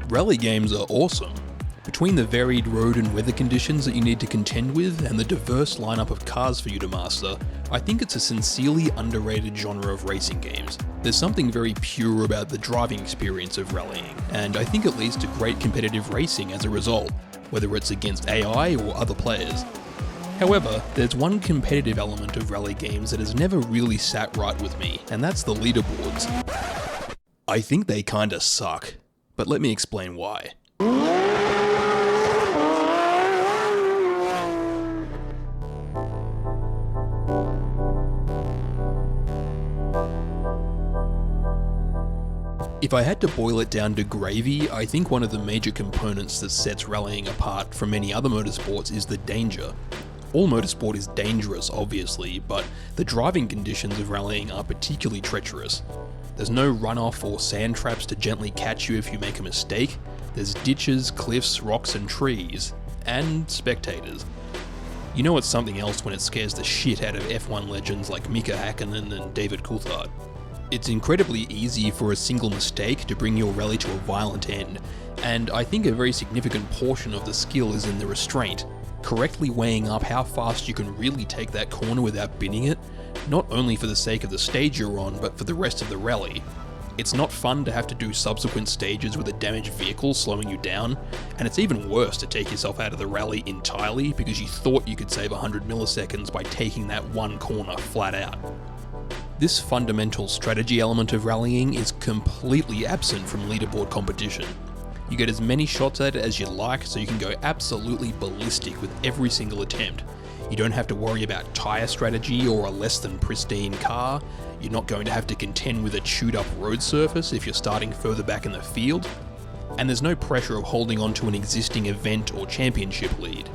Rally games are awesome. Between the varied road and weather conditions that you need to contend with and the diverse lineup of cars for you to master, I think it's a sincerely underrated genre of racing games. There's something very pure about the driving experience of rallying, and I think it leads to great competitive racing as a result, whether it's against AI or other players. However, there's one competitive element of rally games that has never really sat right with me, and that's the leaderboards. I think they kinda suck, but let me explain why. If I had to boil it down to gravy, I think one of the major components that sets rallying apart from many other motorsports is the danger. All motorsport is dangerous, obviously, but the driving conditions of rallying are particularly treacherous. There's no runoff or sand traps to gently catch you if you make a mistake. There's ditches, cliffs, rocks and trees. And spectators. You know it's something else when it scares the shit out of F1 legends like Mika Hakkinen and David Coulthard. It's incredibly easy for a single mistake to bring your rally to a violent end, and I think a very significant portion of the skill is in the restraint, correctly weighing up how fast you can really take that corner without binning it, not only for the sake of the stage you're on, but for the rest of the rally. It's not fun to have to do subsequent stages with a damaged vehicle slowing you down, and it's even worse to take yourself out of the rally entirely because you thought you could save 100 milliseconds by taking that one corner flat out. This fundamental strategy element of rallying is completely absent from leaderboard competition. You get as many shots at it as you like, so you can go absolutely ballistic with every single attempt. You don't have to worry about tyre strategy or a less than pristine car. You're not going to have to contend with a chewed up road surface if you're starting further back in the field. And there's no pressure of holding on to an existing event or championship lead.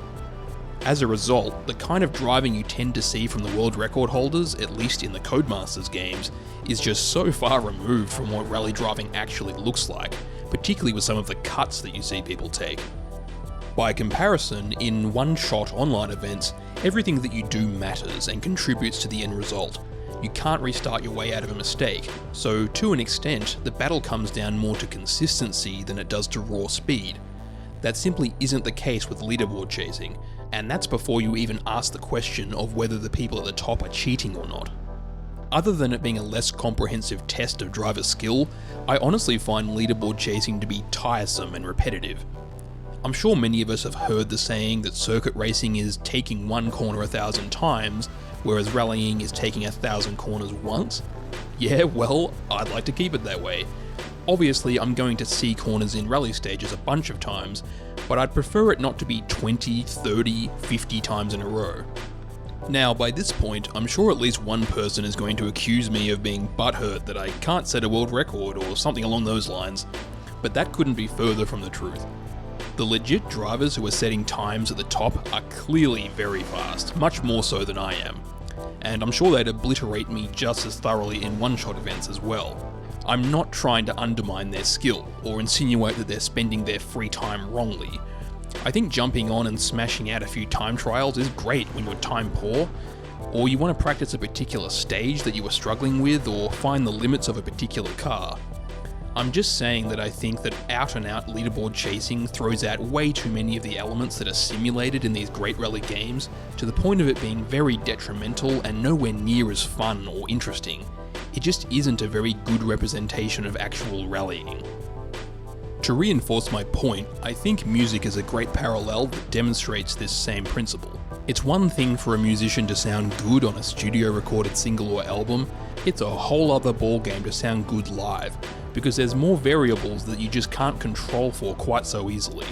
As a result, the kind of driving you tend to see from the world record holders, at least in the Codemasters games, is just so far removed from what rally driving actually looks like, particularly with some of the cuts that you see people take. By comparison, in one-shot online events, everything that you do matters and contributes to the end result. You can't restart your way out of a mistake, so to an extent, the battle comes down more to consistency than it does to raw speed. That simply isn't the case with leaderboard chasing, and that's before you even ask the question of whether the people at the top are cheating or not. Other than it being a less comprehensive test of driver skill, I honestly find leaderboard chasing to be tiresome and repetitive. I'm sure many of us have heard the saying that circuit racing is taking one corner 1,000 times, whereas rallying is taking 1,000 corners once. Yeah, well, I'd like to keep it that way. Obviously, I'm going to see corners in rally stages a bunch of times, but I'd prefer it not to be 20, 30, 50 times in a row. Now, by this point, I'm sure at least one person is going to accuse me of being butthurt that I can't set a world record or something along those lines, but that couldn't be further from the truth. The legit drivers who are setting times at the top are clearly very fast, much more so than I am, and I'm sure they'd obliterate me just as thoroughly in one-shot events as well. I'm not trying to undermine their skill, or insinuate that they're spending their free time wrongly. I think jumping on and smashing out a few time trials is great when you're time poor, or you want to practice a particular stage that you are struggling with, or find the limits of a particular car. I'm just saying that I think that out-and-out leaderboard chasing throws out way too many of the elements that are simulated in these great rally games, to the point of it being very detrimental and nowhere near as fun or interesting. It just isn't a very good representation of actual rallying. To reinforce my point, I think music is a great parallel that demonstrates this same principle. It's one thing for a musician to sound good on a studio recorded single or album, it's a whole other ballgame to sound good live, because there's more variables that you just can't control for quite so easily.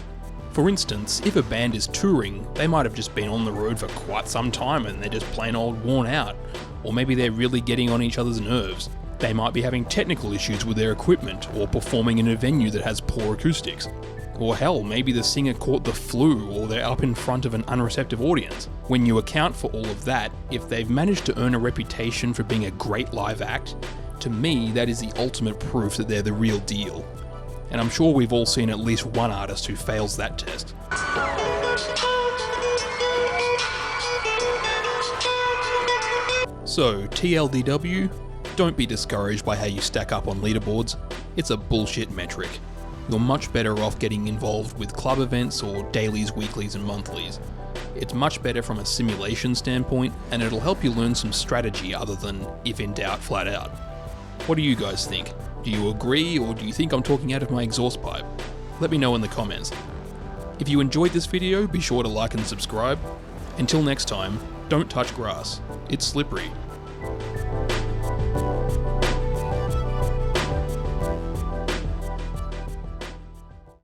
For instance, if a band is touring, they might have just been on the road for quite some time and they're just plain old worn out, or maybe they're really getting on each other's nerves. They might be having technical issues with their equipment, or performing in a venue that has poor acoustics. Or hell, maybe the singer caught the flu, or they're up in front of an unreceptive audience. When you account for all of that, if they've managed to earn a reputation for being a great live act, to me that is the ultimate proof that they're the real deal. And I'm sure we've all seen at least one artist who fails that test. So, TLDW, don't be discouraged by how you stack up on leaderboards. It's a bullshit metric. you're much better off getting involved with club events or dailies, weeklies, and monthlies. It's much better from a simulation standpoint, and it'll help you learn some strategy other than, if in doubt, flat out. What do you guys think? Do you agree, or do you think I'm talking out of my exhaust pipe? Let me know in the comments. If you enjoyed this video, be sure to like and subscribe. Until next time, don't touch grass. It's slippery.